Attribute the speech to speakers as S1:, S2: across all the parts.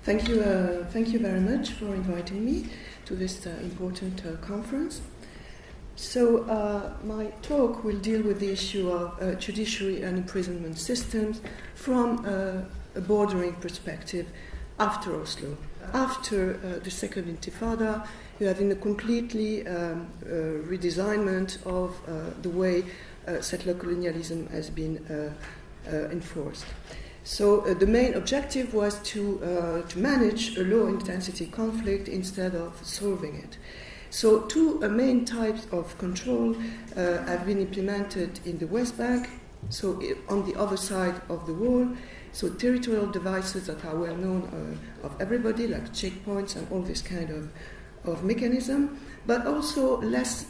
S1: Thank you very much for inviting me to this important conference. So my talk will deal with the issue of judiciary and imprisonment systems from a bordering perspective after Oslo. After the Second Intifada, you have in a completely redesignment of the way settler colonialism has been enforced. So the main objective was to manage a low-intensity conflict instead of solving it. So two main types of control have been implemented in the West Bank, so on the other side of the wall, so territorial devices that are well known of everybody, like checkpoints and all this kind of mechanism, but also less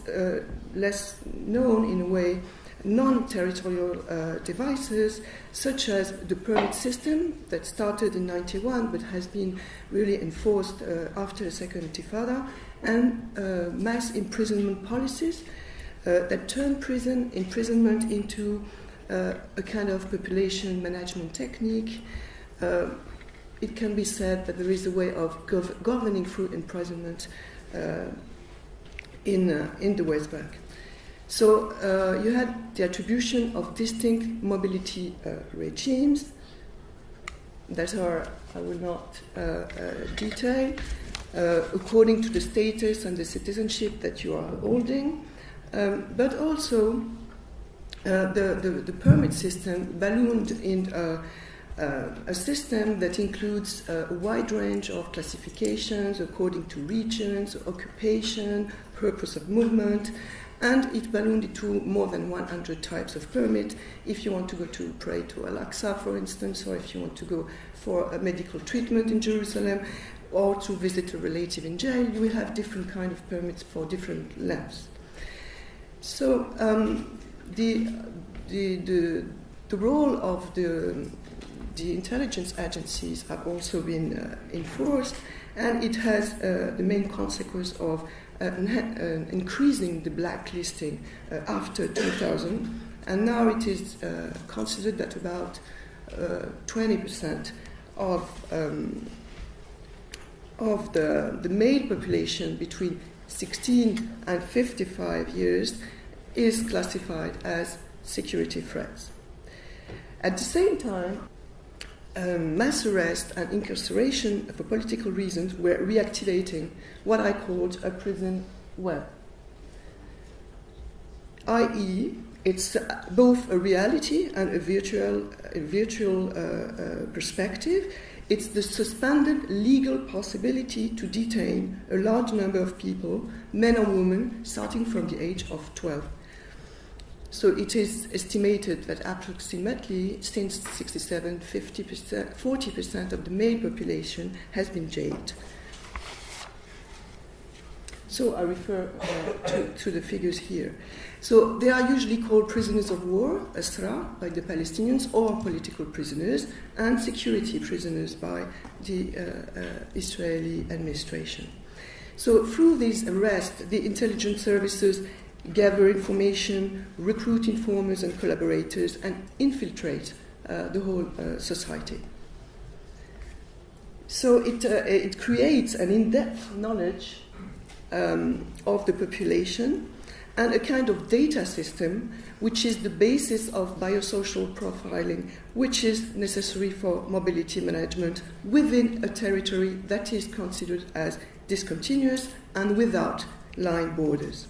S1: known in a way, non-territorial devices such as the permit system that started in 1991 but has been really enforced after the Second Intifada, and mass imprisonment policies that turn imprisonment into a kind of population management technique. It can be said that there is a way of governing through imprisonment in the West Bank. So you had the attribution of distinct mobility regimes that I will not detail, according to the status and the citizenship that you are holding, but also the permit system ballooned in a system that includes a wide range of classifications according to regions, occupation, purpose of movement, and it ballooned into more than 100 types of permit. If you want to go to pray to Al-Aqsa, for instance, or if you want to go for a medical treatment in Jerusalem, or to visit a relative in jail, you will have different kind of permits for different lengths. So the role of the intelligence agencies have also been enforced, and it has the main consequence of increasing the blacklisting after 2000, and now it is considered that about 20% of the male population between 16 and 55 years is classified as security threats. At the same time, mass arrest and incarceration for political reasons were reactivating what I called a prison web, i.e., it's both a reality and a virtual perspective. It's the suspended legal possibility to detain a large number of people, men or women, starting from the age of 12. So it is estimated that approximately since 1967, 40% of the male population has been jailed. So I refer to the figures here. So they are usually called prisoners of war, asra, by the Palestinians, or political prisoners, and security prisoners by the Israeli administration. So through these arrests, the intelligence services gather information, recruit informers and collaborators, and infiltrate the whole society. So it creates an in-depth knowledge of the population and a kind of data system which is the basis of biosocial profiling, which is necessary for mobility management within a territory that is considered as discontinuous and without line borders.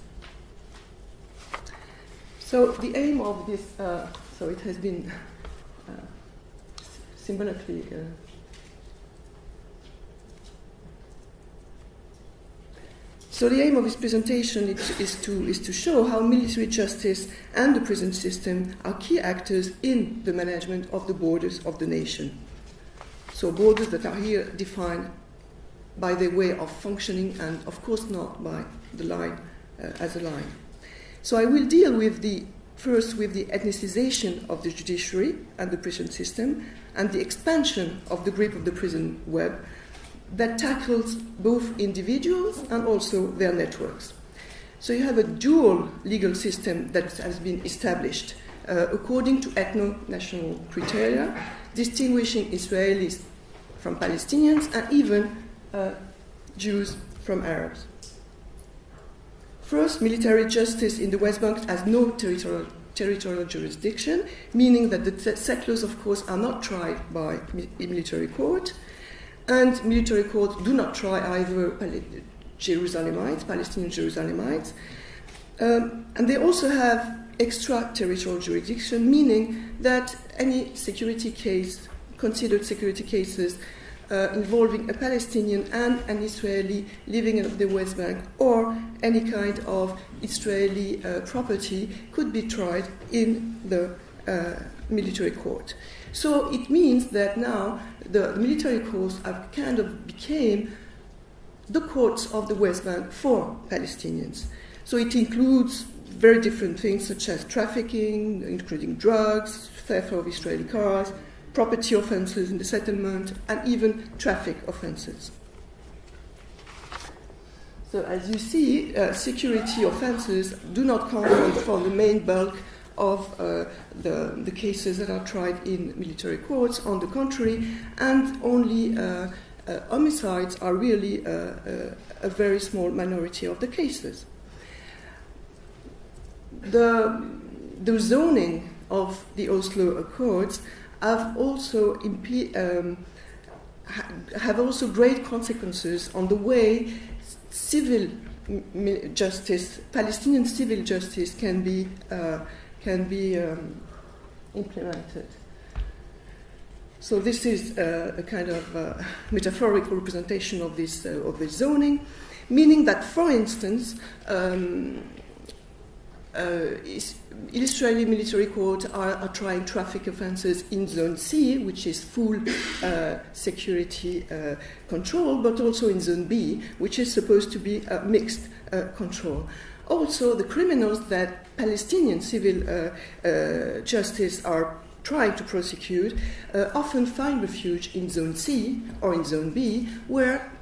S1: So the aim of this, so it has been symbolically so the aim of this presentation is to show how military justice and the prison system are key actors in the management of the borders of the nation. So borders that are here defined by their way of functioning and, of course, not by the line as a line. So I will deal first with the ethnicization of the judiciary and the prison system and the expansion of the grip of the prison web that tackles both individuals and also their networks. So you have a dual legal system that has been established according to ethno-national criteria, distinguishing Israelis from Palestinians, and even Jews from Arabs. First, military justice in the West Bank has no territorial jurisdiction, meaning that the settlers, of course, are not tried by military court, and military courts do not try either Palestinian Jerusalemites, and they also have extraterritorial jurisdiction, meaning that any security case, considered security cases involving a Palestinian and an Israeli living in the West Bank, or any kind of Israeli property, could be tried in the military court. So it means that now the military courts have kind of became the courts of the West Bank for Palestinians. So it includes very different things such as trafficking, including drugs, theft of Israeli cars, property offenses in the settlement, and even traffic offenses. So as you see, security offenses do not count for the main bulk of the cases that are tried in military courts. On the contrary, and only homicides are really a very small minority of the cases. The zoning of the Oslo Accords have also great consequences on the way civil justice, Palestinian civil justice, can be implemented. So this is a kind of metaphorical representation of this zoning, meaning that, for instance, Israeli military courts are trying traffic offenses in Zone C, which is full security control, but also in Zone B, which is supposed to be mixed control. Also, the criminals that Palestinian civil justice are trying to prosecute often find refuge in Zone C or in Zone B, where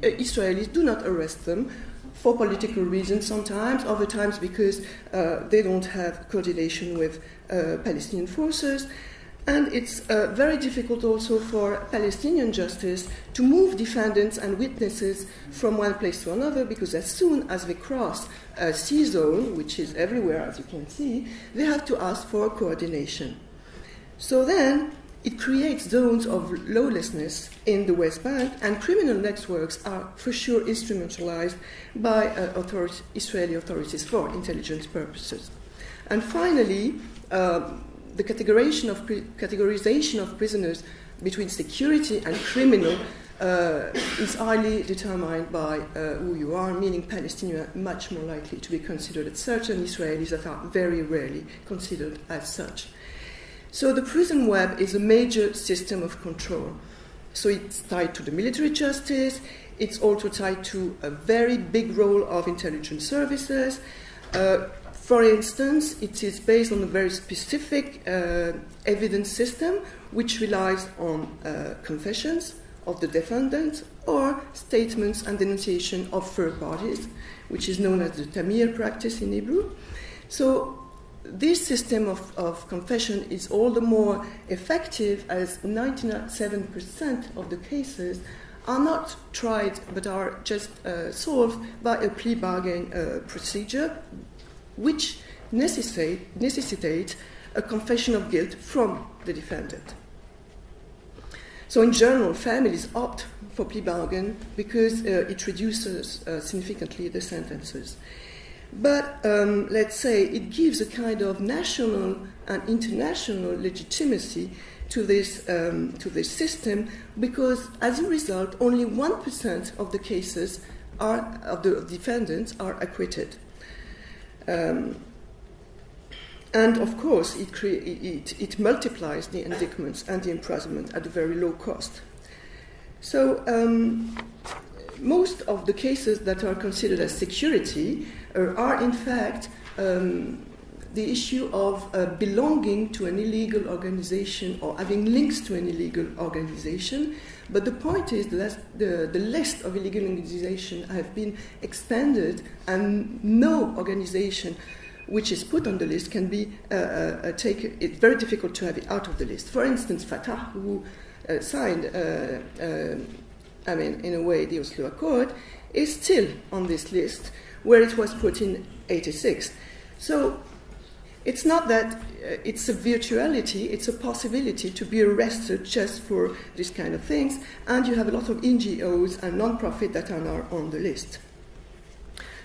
S1: Israelis do not arrest them for political reasons sometimes, other times because they don't have coordination with Palestinian forces. And it's very difficult also for Palestinian justice to move defendants and witnesses from one place to another, because as soon as they cross a C zone, which is everywhere as you can see, they have to ask for coordination. So then it creates zones of lawlessness in the West Bank, and criminal networks are for sure instrumentalized by Israeli authorities for intelligence purposes. And finally, the categorization of prisoners between security and criminal is highly determined by who you are, meaning Palestinians are much more likely to be considered as such, and Israelis that are very rarely considered as such. So the prison web is a major system of control. So it's tied to the military justice. It's also tied to a very big role of intelligence services. For instance, it is based on a very specific evidence system, which relies on confessions of the defendants or statements and denunciation of third parties, which is known as the Tamir practice in Hebrew. So this system of confession is all the more effective as 97% of the cases are not tried but are just solved by a plea bargain procedure, which necessitate a confession of guilt from the defendant. So in general, families opt for plea bargain because it reduces significantly the sentences. But let's say it gives a kind of national and international legitimacy to this system, because as a result, only 1% of the cases of the defendants are acquitted. And of course, it multiplies the indictments and the imprisonment at a very low cost. So most of the cases that are considered as security are in fact the issue of belonging to an illegal organization or having links to an illegal organization. But the point is that the list of illegal organizations have been expanded, and no organization which is put on the list can be taken. It's very difficult to have it out of the list. For instance, Fatah, who signed, in a way, the Oslo Accord, is still on this list, where it was put in 1986. So it's not that it's a virtuality, it's a possibility to be arrested just for this kind of things, and you have a lot of NGOs and non-profit that are now on the list.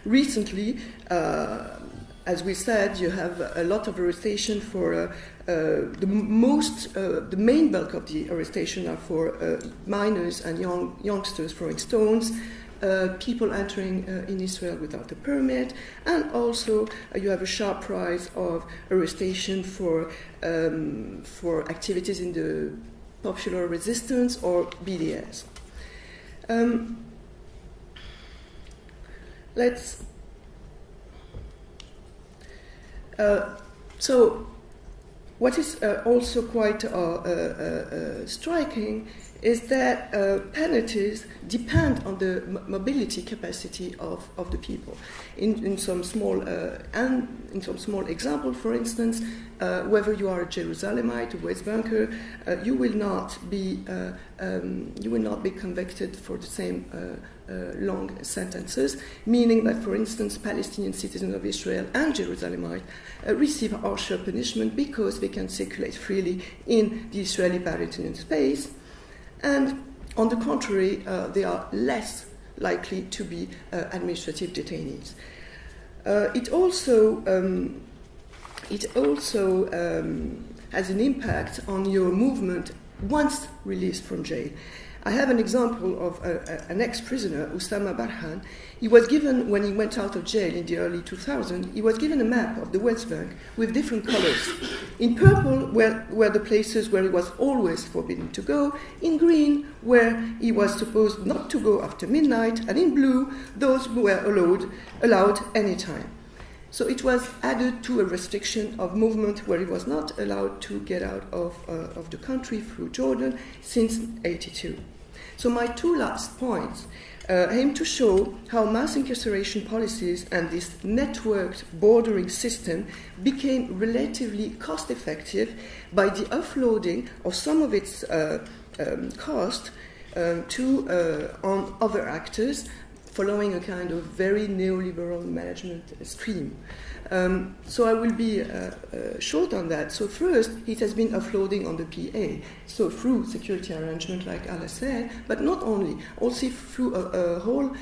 S1: Recently, as we said, you have a lot of arrestation for the main bulk of the arrestation are for minors and youngsters throwing stones, people entering in Israel without a permit, and also you have a sharp rise of arrestation for activities in the popular resistance or BDS. So what is also quite striking is that penalties depend on the mobility capacity of the people. In some small example, for instance, whether you are a Jerusalemite or West Banker, you will not be convicted for the same long sentences. Meaning that, for instance, Palestinian citizens of Israel and Jerusalemite receive harsher punishment because they can circulate freely in the Israeli-Palestinian space. And on the contrary, they are less likely to be administrative detainees. It also has an impact on your movement once released from jail. I have an example of an ex-prisoner, Usama Barhan. He was given, when he went out of jail in the early 2000s, he was given a map of the West Bank with different colors. In purple were the places where he was always forbidden to go, in green where he was supposed not to go after midnight, and in blue those who were allowed anytime. So it was added to a restriction of movement where he was not allowed to get out of the country through Jordan since 1982. So my two last points aim to show how mass incarceration policies and this networked bordering system became relatively cost-effective by the offloading of some of its cost on other actors, following a kind of very neoliberal management scheme. So I will be short on that. So first, it has been offloading on the PA, so through security arrangement, like Allah said, but not only, also through a whole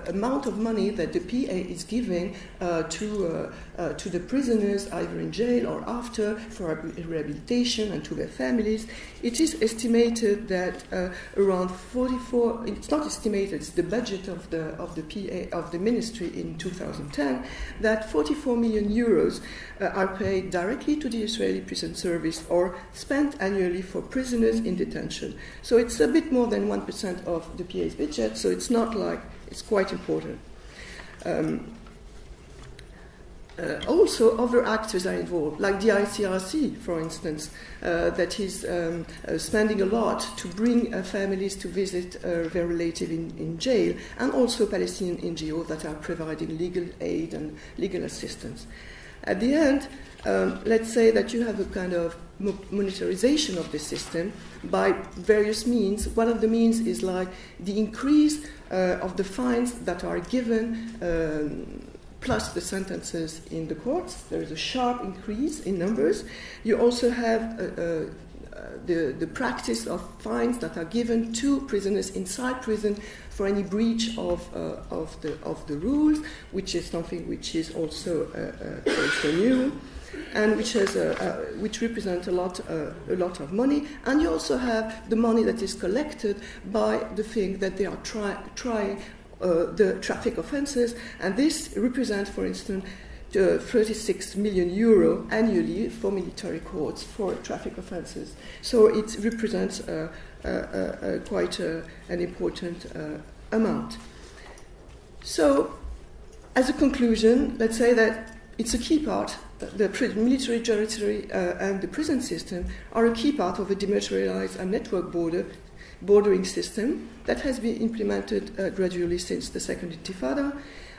S1: amount of money that the PA is giving to the prisoners, either in jail or after, for rehabilitation and to their families. It is estimated that around 44. It's not estimated. It's the budget of the PA of the ministry in 2010 that 44 million euros are paid directly to the Israeli prison service or spent annually for prisoners in detention. So it's a bit more than 1% of the PA's budget. So it's not like. It's quite important. Also, other actors are involved, like the ICRC, for instance, that is spending a lot to bring families to visit their relative in jail, and also Palestinian NGOs that are providing legal aid and legal assistance. At the end, let's say that you have a kind of monetarization of the system by various means. One of the means is like the increase of the fines that are given plus the sentences in the courts. There is a sharp increase in numbers. You also have the practice of fines that are given to prisoners inside prison for any breach of the rules, which is something which is also new, and which represents a lot of money. And you also have the money that is collected by the thing that they are trying the traffic offences, and this represents, for instance, 36 million euro annually for military courts for traffic offences. So it represents quite an important amount. So, as a conclusion, let's say that it's a key part. The military, judiciary, and the prison system are a key part of a dematerialized and network bordering system that has been implemented gradually since the Second Intifada,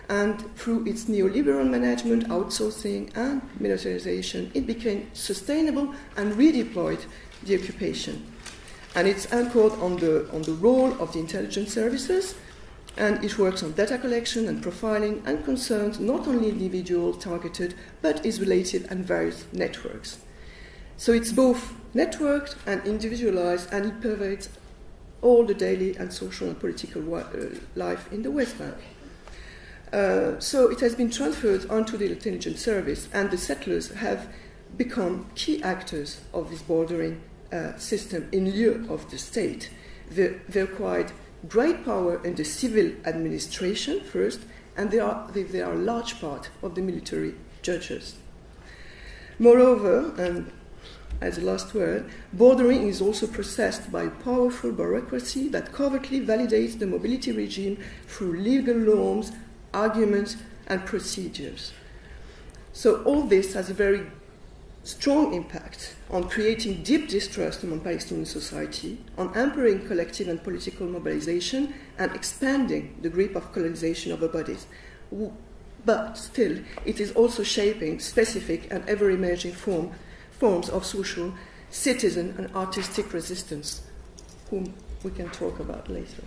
S1: and through its neoliberal management, outsourcing, and militarization, it became sustainable and redeployed the occupation. And it's anchored on the role of the intelligence services, and it works on data collection and profiling and concerns not only individual targeted, but is related and various networks. So it's both networked and individualized, and it pervades all the daily and social and political life in the West Bank. So it has been transferred onto the intelligence service, and the settlers have become key actors of this bordering system in lieu of the state. They acquired great power in the civil administration first, and they are a large part of the military judges. Moreover, and as a last word, bordering is also processed by a powerful bureaucracy that covertly validates the mobility regime through legal norms, arguments, and procedures. So all this has a very strong impact on creating deep distrust among Palestinian society, on hampering collective and political mobilization, and expanding the grip of colonization over bodies. But still, it is also shaping specific and ever-emerging forms of social, citizen, and artistic resistance, whom we can talk about later.